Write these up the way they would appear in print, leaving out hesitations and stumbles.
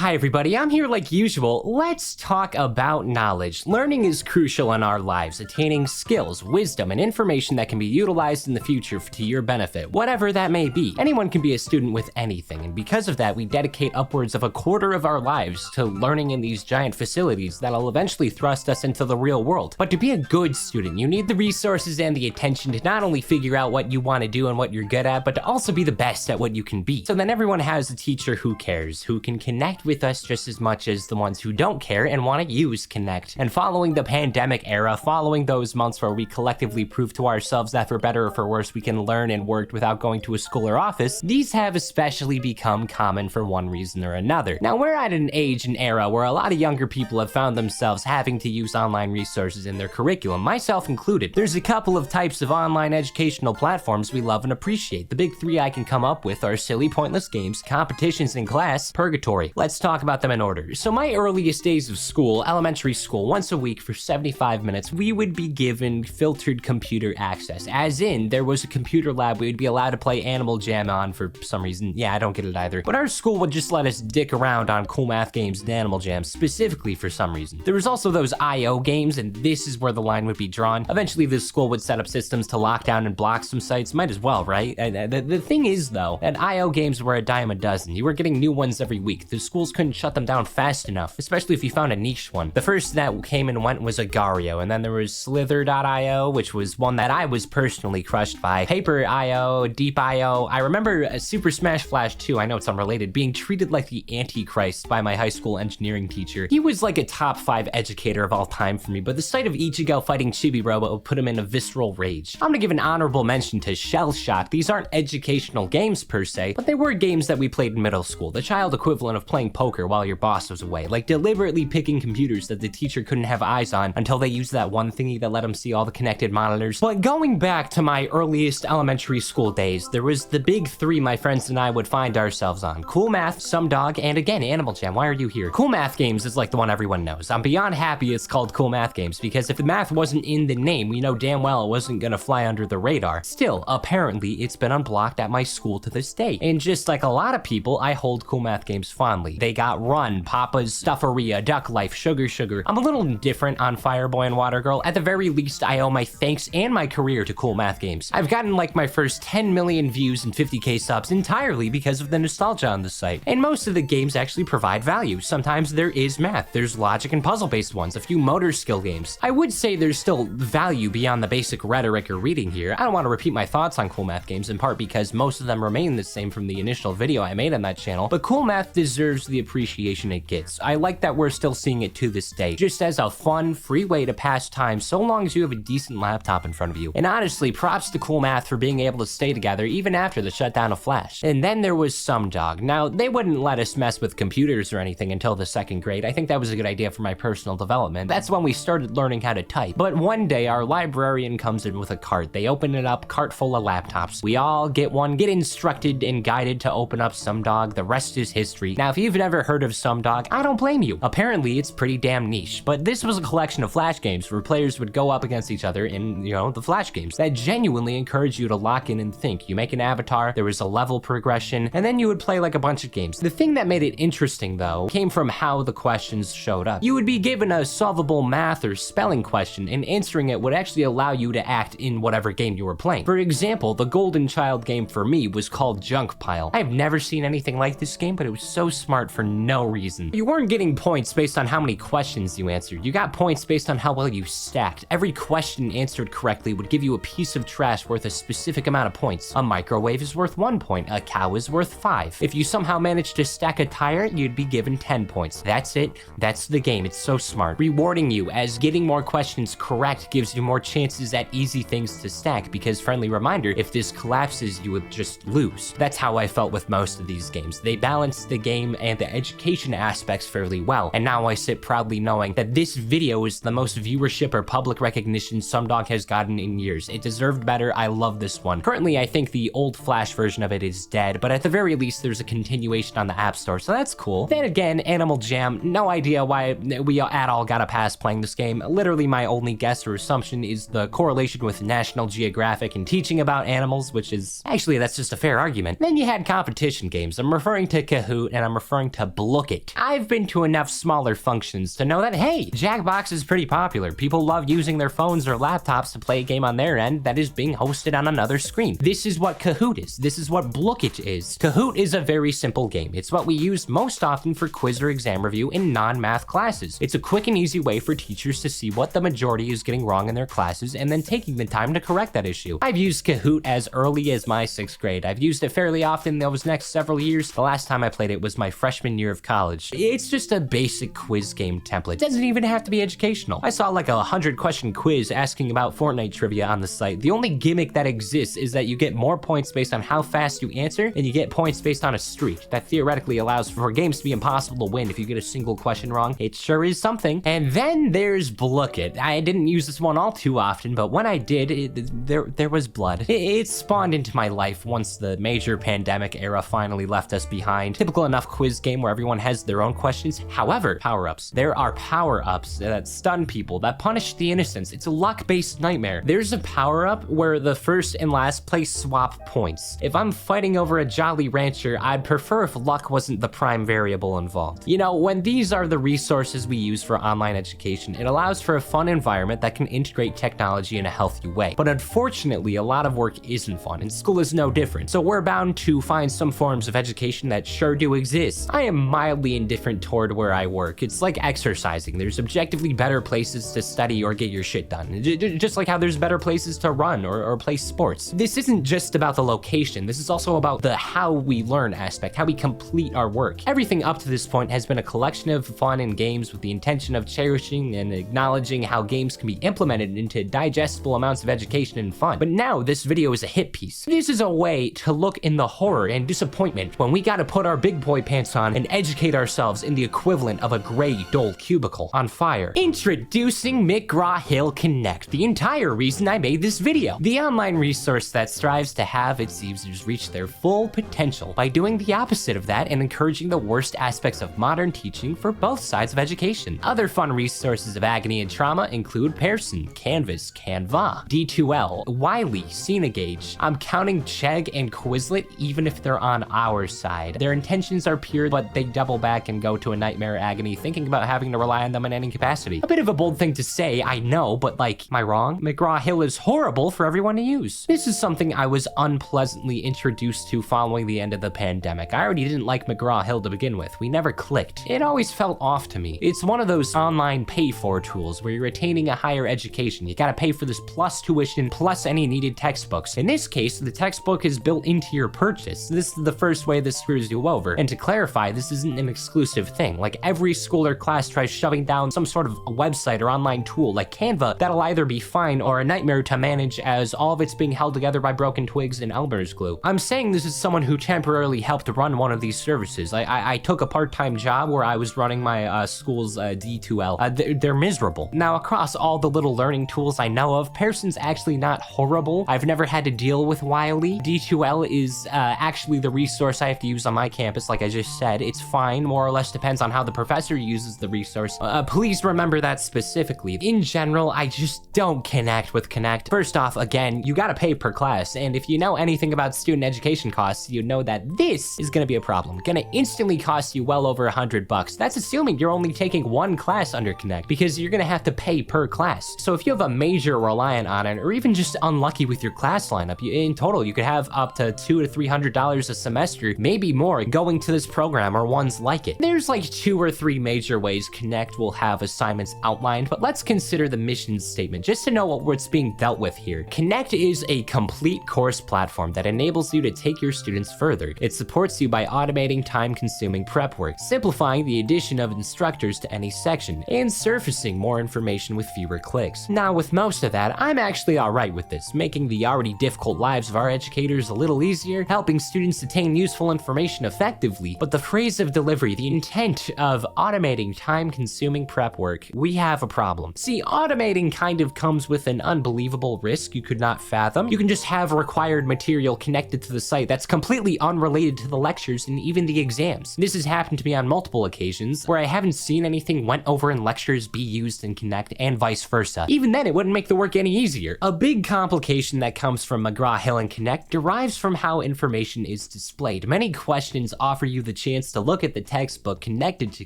Hi everybody, I'm here like usual. Let's talk about knowledge. Learning is crucial in our lives, attaining skills, wisdom, and information that can be utilized in the future to your benefit, whatever that may be. Anyone can be a student with anything, and because of that, we dedicate upwards of a quarter of our lives to learning in these giant facilities that'll eventually thrust us into the real world. But to be a good student, you need the resources and the attention to not only figure out what you want to do and what you're good at, but to also be the best at what you can be. So then everyone has a teacher who cares, who can connect with us just as much as the ones who don't care and want to use Connect. And following the pandemic era, following those months where we collectively proved to ourselves that for better or for worse we can learn and work without going to a school or office, these have especially become common for one reason or another. Now we're at an age and era where a lot of younger people have found themselves having to use online resources in their curriculum, myself included. There's a couple of types of online educational platforms we love and appreciate. The big three I can come up with are silly pointless games, competitions in class, purgatory. Let's talk about them in order. So my earliest days of school, elementary school, once a week for 75 minutes, we would be given filtered computer access. As in, there was a computer lab we would be allowed to play Animal Jam on for some reason. Yeah, I don't get it either. But our school would just let us dick around on cool math games and Animal Jam, specifically for some reason. There was also those IO games, and this is where the line would be drawn. Eventually, this school would set up systems to lock down and block some sites. Might as well, right? The thing is, though, that IO games were a dime a dozen. You were getting new ones every week. The schools couldn't shut them down fast enough, especially if you found a niche one. The first that came and went was Agario, and then there was Slither.io, which was one that I was personally crushed by. Paper.io, Deep.io. I remember Super Smash Flash 2, I know it's unrelated, being treated like the Antichrist by my high school engineering teacher. He was like a top 5 educator of all time for me, but the sight of Ichigo fighting Chibi Robot would put him in a visceral rage. I'm gonna give an honorable mention to Shell Shock. These aren't educational games per se, but they were games that we played in middle school, the child equivalent of playing poker while your boss was away, like deliberately picking computers that the teacher couldn't have eyes on until they used that one thingy that let him see all the connected monitors. But going back to my earliest elementary school days, there was the big three my friends and I would find ourselves on: Cool Math, Some Dog, and again, Animal Jam. Why are you here? Cool Math Games is like the one everyone knows. I'm beyond happy it's called Cool Math Games, because if the math wasn't in the name, we know damn well it wasn't gonna fly under the radar. Still, apparently, it's been unblocked at my school to this day. And just like a lot of people, I hold Cool Math Games fondly. They got Run, Papa's Stufferia, Duck Life, Sugar Sugar. I'm a little different on Fireboy and Water Girl. At the very least, I owe my thanks and my career to Cool Math Games. I've gotten like my first 10 million views and 50k subs entirely because of the nostalgia on the site. And most of the games actually provide value. Sometimes there is math, there's logic and puzzle-based ones, a few motor skill games. I would say there's still value beyond the basic rhetoric or reading here. I don't want to repeat my thoughts on Cool Math Games, in part because most of them remain the same from the initial video I made on that channel, but Cool Math deserves the appreciation it gets. I like that we're still seeing it to this day, just as a fun, free way to pass time so long as you have a decent laptop in front of you. And honestly, props to Cool Math for being able to stay together even after the shutdown of Flash. And then there was Some Dog. Now, they wouldn't let us mess with computers or anything until the second grade. I think that was a good idea for my personal development. That's when we started learning how to type. But one day, our librarian comes in with a cart. They open it up, cart full of laptops. We all get one, get instructed and guided to open up Some Dog. The rest is history. Now, if you've never heard of Some Dog, I don't blame you. Apparently, it's pretty damn niche. But this was a collection of Flash games where players would go up against each other in, the Flash games that genuinely encourage you to lock in and think. You make an avatar, there was a level progression, and then you would play like a bunch of games. The thing that made it interesting, though, came from how the questions showed up. You would be given a solvable math or spelling question, and answering it would actually allow you to act in whatever game you were playing. For example, the golden child game for me was called Junk Pile. I've never seen anything like this game, but it was so smart for no reason. You weren't getting points based on how many questions you answered. You got points based on how well you stacked. Every question answered correctly would give you a piece of trash worth a specific amount of points. A microwave is worth 1 point, a cow is worth 5. If you somehow managed to stack a tire, you'd be given 10 points. That's it. That's the game. It's so smart. Rewarding you, as getting more questions correct gives you more chances at easy things to stack, because friendly reminder, if this collapses, you would just lose. That's how I felt with most of these games. They balanced the game and the education aspects fairly well, and now I sit proudly knowing that this video is the most viewership or public recognition Some Dog has gotten in years. It deserved better. I love this one. Currently, I think the old Flash version of it is dead, but at the very least, there's a continuation on the App Store, so that's cool. Then again, Animal Jam, no idea why we at all got a pass playing this game. Literally, my only guess or assumption is the correlation with National Geographic and teaching about animals, which is, actually, that's just a fair argument. Then you had competition games. I'm referring to Kahoot, and I'm referring to Blookit. I've been to enough smaller functions to know that, hey, Jackbox is pretty popular. People love using their phones or laptops to play a game on their end that is being hosted on another screen. This is what Kahoot is. This is what Blookit is. Kahoot is a very simple game. It's what we use most often for quiz or exam review in non-math classes. It's a quick and easy way for teachers to see what the majority is getting wrong in their classes and then taking the time to correct that issue. I've used Kahoot as early as my 6th grade. I've used it fairly often those next several years. The last time I played it was my freshman year of college. It's just a basic quiz game template. It doesn't even have to be educational. I saw like a 100-question quiz asking about Fortnite trivia on the site. The only gimmick that exists is that you get more points based on how fast you answer, and you get points based on a streak. That theoretically allows for games to be impossible to win if you get a single question wrong. It sure is something. And then there's Blookit. I didn't use this one all too often, but when I did, there was blood. It spawned into my life once the major pandemic era finally left us behind. Typical enough quiz game where everyone has their own questions. However, power-ups. There are power-ups that stun people, that punish the innocents. It's a luck-based nightmare. There's a power-up where the first and last place swap points. If I'm fighting over a Jolly Rancher, I'd prefer if luck wasn't the prime variable involved. You know, when these are the resources we use for online education, it allows for a fun environment that can integrate technology in a healthy way. But unfortunately, a lot of work isn't fun, and school is no different. So we're bound to find some forms of education that sure do exist. I am mildly indifferent toward where I work. It's like exercising. There's objectively better places to study or get your shit done. Just like how there's better places to run or play sports. This isn't just about the location. This is also about the how we learn aspect, how we complete our work. Everything up to this point has been a collection of fun and games with the intention of cherishing and acknowledging how games can be implemented into digestible amounts of education and fun. But now this video is a hit piece. This is a way to look in the horror and disappointment when we gotta put our big boy pants on and educate ourselves in the equivalent of a gray, dull cubicle on fire. Introducing McGraw Hill Connect, the entire reason I made this video. The online resource that strives to have its users reach their full potential by doing the opposite of that and encouraging the worst aspects of modern teaching for both sides of education. Other fun resources of agony and trauma include Pearson, Canvas, Canva, D2L, Wiley, Cine-Gauge. I'm counting Chegg and Quizlet even if they're on our side. Their intentions are pure, but they double back and go to a nightmare agony thinking about having to rely on them in any capacity. A bit of a bold thing to say, I know, but like, am I wrong? McGraw Hill is horrible for everyone to use. This is something I was unpleasantly introduced to following the end of the pandemic. I already didn't like McGraw Hill to begin with. We never clicked. It always felt off to me. It's one of those online pay-for tools where you're attaining a higher education. You gotta pay for this plus tuition, plus any needed textbooks. In this case, the textbook is built into your purchase. This is the first way this screws you over. And to clarify, this isn't an exclusive thing. Like every school or class tries shoving down some sort of website or online tool like Canva that'll either be fine or a nightmare to manage as all of it's being held together by broken twigs and Elmer's glue. I'm saying this is someone who temporarily helped run one of these services. I took a part-time job where I was running my school's D2L. They're miserable. Now, across all the little learning tools I know of, Pearson's actually not horrible. I've never had to deal with Wiley. D2L is actually the resource I have to use on my campus, like I just said. It's fine, more or less depends on how the professor uses the resource. Please remember that specifically. In general, I just don't connect with Connect. First off, again, you gotta pay per class, and if you know anything about student education costs, you know that this is gonna be a problem. Gonna instantly cost you well over $100. That's assuming you're only taking one class under Connect, because you're gonna have to pay per class. So if you have a major reliant on it, or even just unlucky with your class lineup, in total, you could have up to $200 to $300 a semester, maybe more, going to this program or ones like it. There's like 2 or 3 major ways Connect will have assignments outlined, but let's consider the mission statement just to know what's being dealt with here. Connect is a complete course platform that enables you to take your students further. It supports you by automating time-consuming prep work, simplifying the addition of instructors to any section, and surfacing more information with fewer clicks. Now, with most of that, I'm actually alright with this, making the already difficult lives of our educators a little easier, helping students attain useful information effectively, but the phrase of delivery, the intent of automating time-consuming prep work, we have a problem. See, automating kind of comes with an unbelievable risk you could not fathom. You can just have required material connected to the site that's completely unrelated to the lectures and even the exams. This has happened to me on multiple occasions where I haven't seen anything went over in lectures be used in Connect and vice versa. Even then, it wouldn't make the work any easier. A big complication that comes from McGraw Hill and Connect derives from how information is displayed. Many questions offer you the chance chance to look at the textbook connected to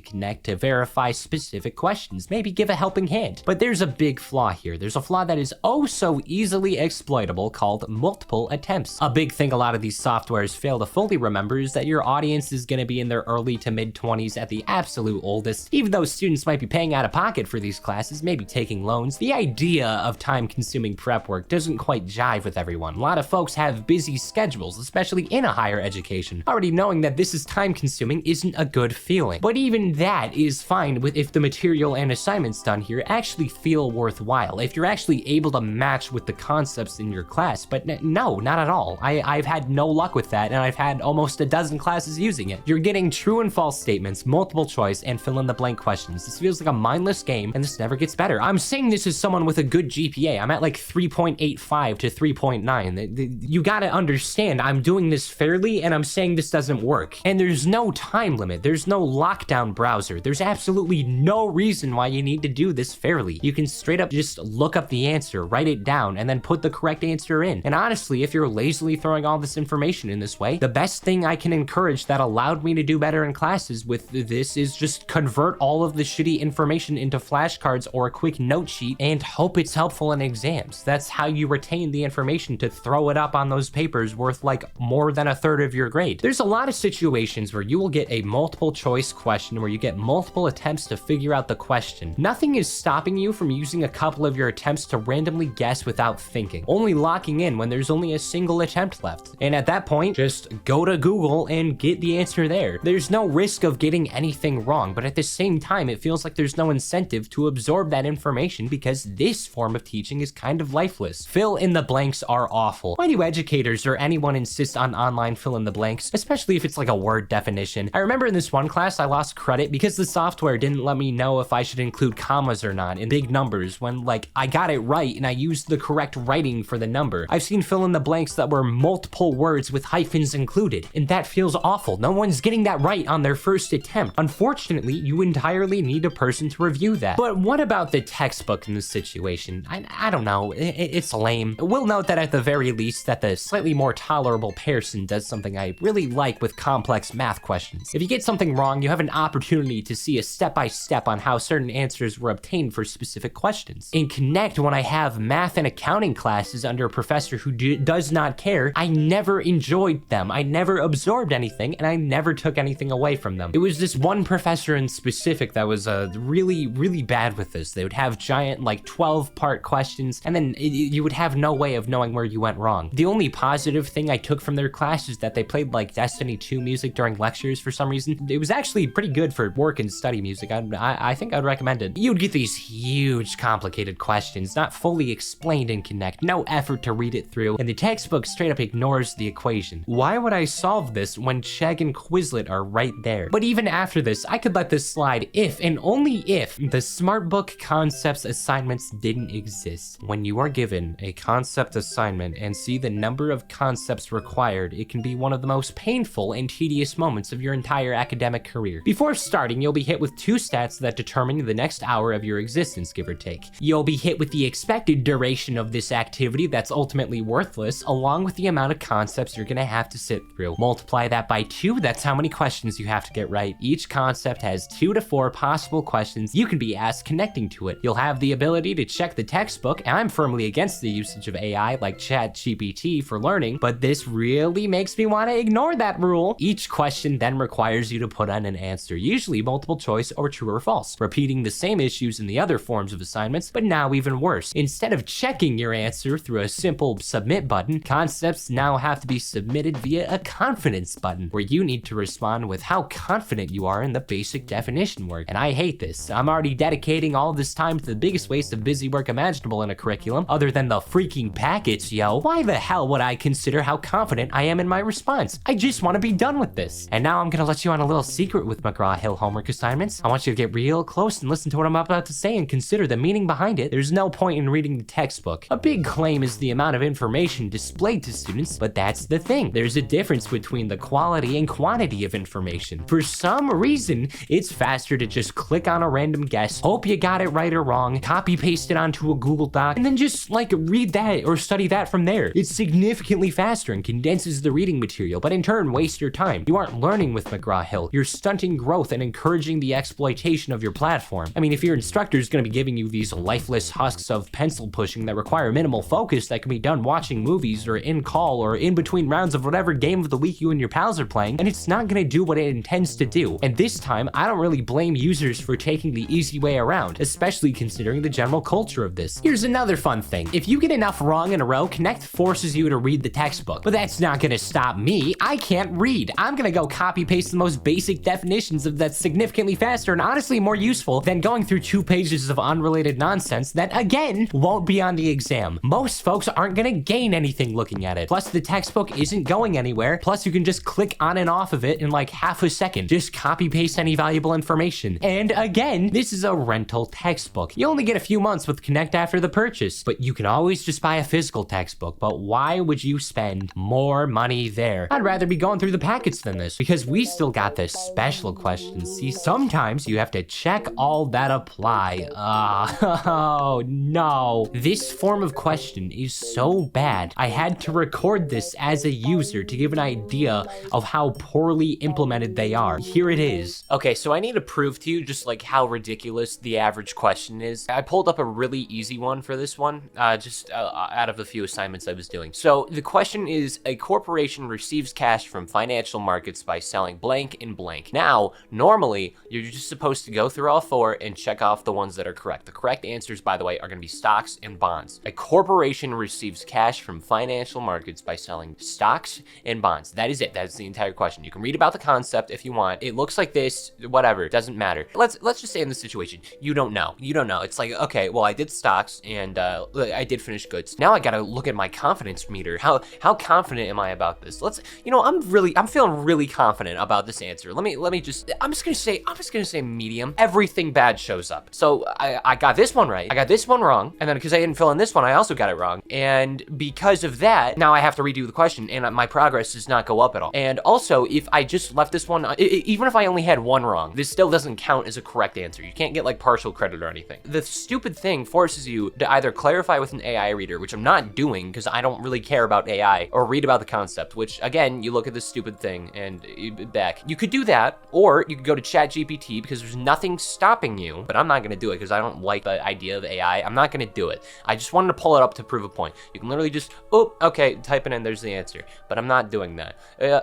Connect to verify specific questions, maybe give a helping hand. But there's a big flaw here. There's a flaw that is oh so easily exploitable called multiple attempts. A big thing a lot of these softwares fail to fully remember is that your audience is going to be in their early to mid 20s at the absolute oldest. Even though students might be paying out of pocket for these classes, maybe taking loans, the idea of time-consuming prep work doesn't quite jive with everyone. A lot of folks have busy schedules, especially in a higher education. Already knowing that this is time-consuming isn't a good feeling. But even that is fine with if the material and assignments done here actually feel worthwhile, if you're actually able to match with the concepts in your class. But no, not at all. I've had no luck with that, and I've had almost a dozen classes using it. You're getting true and false statements, multiple choice, and fill-in-the-blank questions. This feels like a mindless game, and this never gets better. I'm saying this as someone with a good GPA. I'm at like 3.85 to 3.9. You gotta understand, I'm doing this fairly, and I'm saying this doesn't work. And there's no time limit. There's no lockdown browser. There's absolutely no reason why you need to do this fairly. You can straight up just look up the answer, write it down, and then put the correct answer in. And honestly, if you're lazily throwing all this information in this way, the best thing I can encourage that allowed me to do better in classes with this is just convert all of the shitty information into flashcards or a quick note sheet and hope it's helpful in exams. That's how you retain the information to throw it up on those papers worth like more than a third of your grade. There's a lot of situations where you will get a multiple choice question where you get multiple attempts to figure out the question. Nothing is stopping you from using a couple of your attempts to randomly guess without thinking, only locking in when there's only a single attempt left. And at that point, just go to Google and get the answer there. There's no risk of getting anything wrong, but at the same time, it feels like there's no incentive to absorb that information because this form of teaching is kind of lifeless. Fill in the blanks are awful. Why do educators or anyone insist on online fill in the blanks, especially if it's like a word definition? I remember in this one class, I lost credit because the software didn't let me know if I should include commas or not in big numbers when like I got it right and I used the correct writing for the number. I've seen fill in the blanks that were multiple words with hyphens included, and that feels awful. No one's getting that right on their first attempt. Unfortunately, you entirely need a person to review that. But what about the textbook in this situation? I don't know, it's lame. We'll note that at the very least that the slightly more tolerable Pearson does something I really like with complex math questions. If you get something wrong, you have an opportunity to see a step-by-step on how certain answers were obtained for specific questions. In Connect, when I have math and accounting classes under a professor who does not care, I never enjoyed them. I never absorbed anything, and I never took anything away from them. It was this one professor in specific that was really, really bad with this. They would have giant, like 12-part questions, and then you would have no way of knowing where you went wrong. The only positive thing I took from their class is that they played like Destiny 2 music during lectures for some reason. It was actually pretty good for work and study music. I think I'd recommend it. You'd get these huge, complicated questions, not fully explained in Connect, no effort to read it through, and the textbook straight up ignores the equation. Why would I solve this when Chegg and Quizlet are right there? But even after this, I could let this slide if and only if the Smartbook concepts assignments didn't exist. When you are given a concept assignment and see the number of concepts required, it can be one of the most painful and tedious moments of your entire academic career. Before starting, you'll be hit with two stats that determine the next hour of your existence, give or take. You'll be hit with the expected duration of this activity that's ultimately worthless, along with the amount of concepts you're gonna have to sit through. Multiply that by 2, that's how many questions you have to get right. Each concept has 2 to 4 possible questions you can be asked connecting to it. You'll have the ability to check the textbook, and I'm firmly against the usage of AI like ChatGPT for learning, but this really makes me want to ignore that rule. Each question then requires you to put on an answer, usually multiple choice or true or false, repeating the same issues in the other forms of assignments, but now even worse. Instead of checking your answer through a simple submit button, concepts now have to be submitted via a confidence button, where you need to respond with how confident you are in the basic definition work. And I hate this. I'm already dedicating all this time to the biggest waste of busy work imaginable in a curriculum, other than the freaking packets, yo. Why the hell would I consider how confident I am in my response? I just want to be done with this. And now I'm gonna let you on a little secret with McGraw Hill homework assignments. I want you to get real close and listen to what I'm about to say and consider the meaning behind it. There's no point in reading the textbook. A big claim is the amount of information displayed to students, but that's the thing. There's a difference between the quality and quantity of information. For some reason, it's faster to just click on a random guess, hope you got it right or wrong, copy paste it onto a Google Doc, and then just like read that or study that from there. It's significantly faster and condenses the reading material, but in turn wastes your time. You aren't learning learning with McGraw Hill. You're stunting growth and encouraging the exploitation of your platform. I mean, if your instructor is going to be giving you these lifeless husks of pencil pushing that require minimal focus that can be done watching movies or in call or in between rounds of whatever game of the week you and your pals are playing, and it's not going to do what it intends to do. And this time, I don't really blame users for taking the easy way around, especially considering the general culture of this. Here's another fun thing. If you get enough wrong in a row, Connect forces you to read the textbook. But that's not going to stop me. I can't read. I'm going to go copy paste the most basic definitions of that's significantly faster and honestly more useful than going through 2 pages of unrelated nonsense that, again, won't be on the exam. Most folks aren't going to gain anything looking at it. Plus, the textbook isn't going anywhere. Plus, you can just click on and off of it in like half a second. Just copy paste any valuable information. And again, this is a rental textbook. You only get a few months with Connect after the purchase, but you can always just buy a physical textbook. But why would you spend more money there? I'd rather be going through the packets than this, because we still got the special questions. See, sometimes you have to check all that apply. Oh no. This form of question is so bad. I had to record this as a user to give an idea of how poorly implemented they are. Here it is. Okay, so I need to prove to you just like how ridiculous the average question is. I pulled up a really easy one for this one, just out of the few assignments I was doing. So the question is, a corporation receives cash from financial markets by selling blank and blank. Now, normally, you're just supposed to go through all 4 and check off the ones that are correct. The correct answers, by the way, are going to be stocks and bonds. A corporation receives cash from financial markets by selling stocks and bonds. That is it. That's the entire question. You can read about the concept if you want. It looks like this, whatever, it doesn't matter. Let's just say in this situation, you don't know. It's like, okay, well, I did stocks and I did finished goods. Now I got to look at my confidence meter. How confident am I about this? I'm feeling really confident about this answer. I'm just gonna say medium. Everything bad shows up. So I got this one right. I got this one wrong. And then because I didn't fill in this one, I also got it wrong. And because of that, now I have to redo the question and my progress does not go up at all. And also, if I just left this one, even if I only had one wrong, this still doesn't count as a correct answer. You can't get like partial credit or anything. The stupid thing forces you to either clarify with an AI reader, which I'm not doing because I don't really care about AI, or read about the concept, which again, you look at this stupid thing and back. You could do that, or you could go to ChatGPT because there's nothing stopping you, but I'm not gonna do it because I don't like the idea of AI. I'm not gonna do it. I just wanted to pull it up to prove a point. You can literally just, okay, type it in, there's the answer, but I'm not doing that.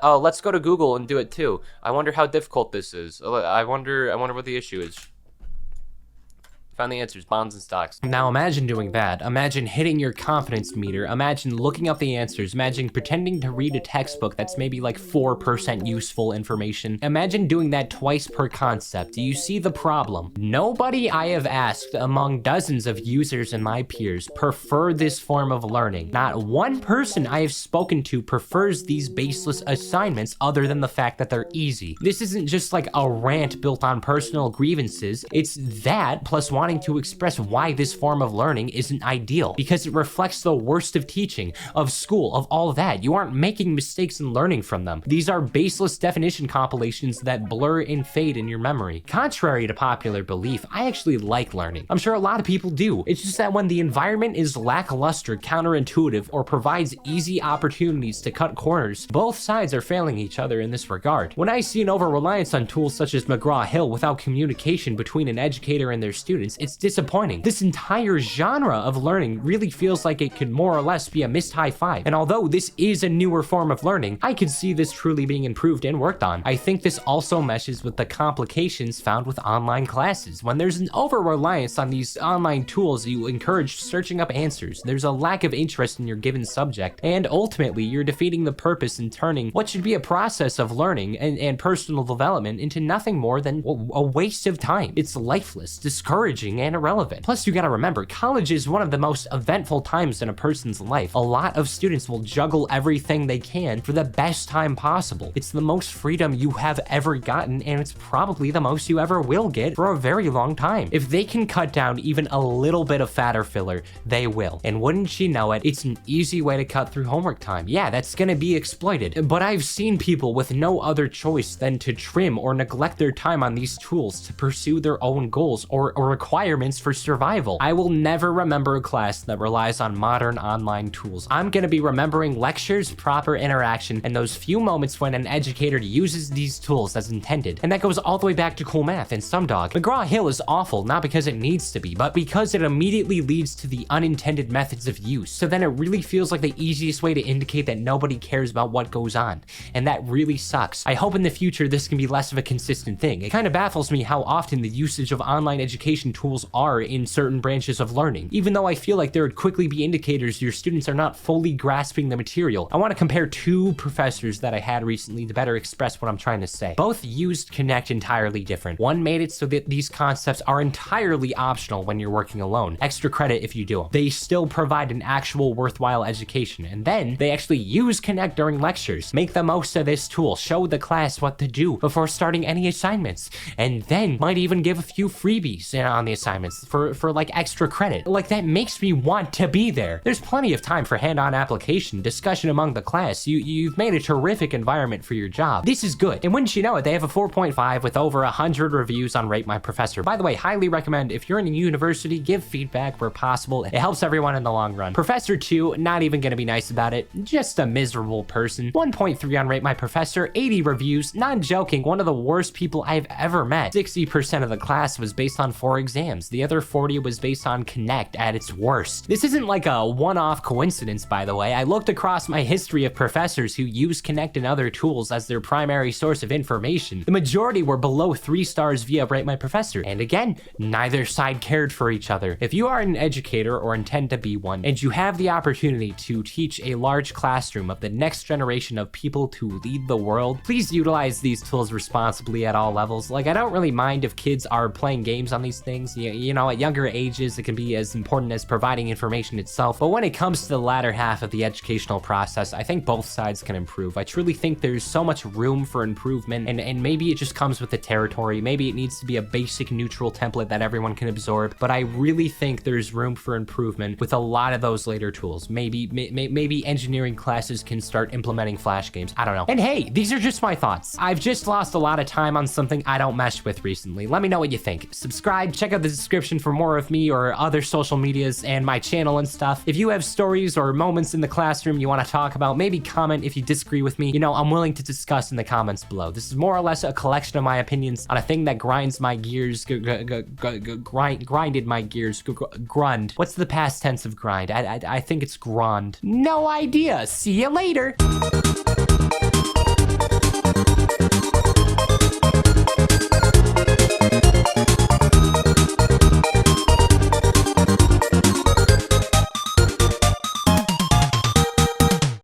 Let's go to Google and do it too. I wonder how difficult this is. I wonder what the issue is. Found the answers, bonds and stocks. Now imagine doing that. Imagine hitting your confidence meter. Imagine looking up the answers. Imagine pretending to read a textbook that's maybe like 4% useful information. Imagine doing that twice per concept. Do you see the problem? Nobody I have asked among dozens of users and my peers prefer this form of learning. Not one person I have spoken to prefers these baseless assignments other than the fact that they're easy. This isn't just like a rant built on personal grievances. It's that plus wanting to express why this form of learning isn't ideal, because it reflects the worst of teaching, of school, of all that. You aren't making mistakes and learning from them. These are baseless definition compilations that blur and fade in your memory. Contrary to popular belief, I actually like learning. I'm sure a lot of people do. It's just that when the environment is lackluster, counterintuitive, or provides easy opportunities to cut corners, both sides are failing each other in this regard. When I see an over-reliance on tools such as McGraw Hill without communication between an educator and their students, it's disappointing. This entire genre of learning really feels like it could more or less be a missed high five. And although this is a newer form of learning, I could see this truly being improved and worked on. I think this also meshes with the complications found with online classes. When there's an over-reliance on these online tools, you encourage searching up answers. There's a lack of interest in your given subject, and ultimately you're defeating the purpose and turning what should be a process of learning and personal development into nothing more than a waste of time. It's lifeless, discouraging, and irrelevant. Plus, you gotta remember, college is one of the most eventful times in a person's life. A lot of students will juggle everything they can for the best time possible. It's the most freedom you have ever gotten, and it's probably the most you ever will get for a very long time. If they can cut down even a little bit of fat or filler, they will. And wouldn't you know it, it's an easy way to cut through homework time. Yeah, that's gonna be exploited, but I've seen people with no other choice than to trim or neglect their time on these tools to pursue their own goals or require requirements for survival. I will never remember a class that relies on modern online tools. I'm gonna be remembering lectures, proper interaction, and those few moments when an educator uses these tools as intended. And that goes all the way back to Cool Math and SumDog. McGraw Hill is awful, not because it needs to be, but because it immediately leads to the unintended methods of use. So then it really feels like the easiest way to indicate that nobody cares about what goes on. And that really sucks. I hope in the future this can be less of a consistent thing. It kind of baffles me how often the usage of online education tools are in certain branches of learning, even though I feel like there would quickly be indicators your students are not fully grasping the material. I want to compare two professors that I had recently to better express what I'm trying to say. Both used Connect entirely different. One made it so that these concepts are entirely optional when you're working alone. Extra credit if you do them. They still provide an actual worthwhile education. And then they actually use Connect during lectures. Make the most of this tool. Show the class what to do before starting any assignments. And then might even give a few freebies on the assignments for like extra credit. Like, that makes me want to be there. There's plenty of time for hand-on application, discussion among the class. You've made a terrific environment for your job. This is good. And wouldn't you know it, they have a 4.5 with over 100 reviews on Rate My Professor. By the way, highly recommend if you're in a university, give feedback where possible. It helps everyone in the long run. Professor 2, not even gonna be nice about it. Just a miserable person. 1.3 on Rate My Professor, 80 reviews. Not joking, one of the worst people I've ever met. 60% of the class was based on 4 exams. The other 40 was based on Connect at its worst. This isn't like a one-off coincidence, by the way. I looked across my history of professors who use Connect and other tools as their primary source of information. The majority were below 3 stars via Rate My Professor. And again, neither side cared for each other. If you are an educator or intend to be one, and you have the opportunity to teach a large classroom of the next generation of people to lead the world, please utilize these tools responsibly at all levels. Like, I don't really mind if kids are playing games on these things. You know, at younger ages, it can be as important as providing information itself. But when it comes to the latter half of the educational process, I think both sides can improve. I truly think there's so much room for improvement, and maybe it just comes with the territory. Maybe it needs to be a basic neutral template that everyone can absorb. But I really think there's room for improvement with a lot of those later tools. Maybe engineering classes can start implementing flash games. I don't know. And hey, these are just my thoughts. I've just lost a lot of time on something I don't mesh with recently. Let me know what you think. Subscribe, check out the description for more of me or other social medias and my channel and stuff. If you have stories or moments in the classroom you want to talk about, maybe comment if you disagree with me. You know, I'm willing to discuss in the comments below. This is more or less a collection of my opinions on a thing that grinds my gears, grinded my gears, grund. What's the past tense of grind? I think it's grond. No idea. See you later.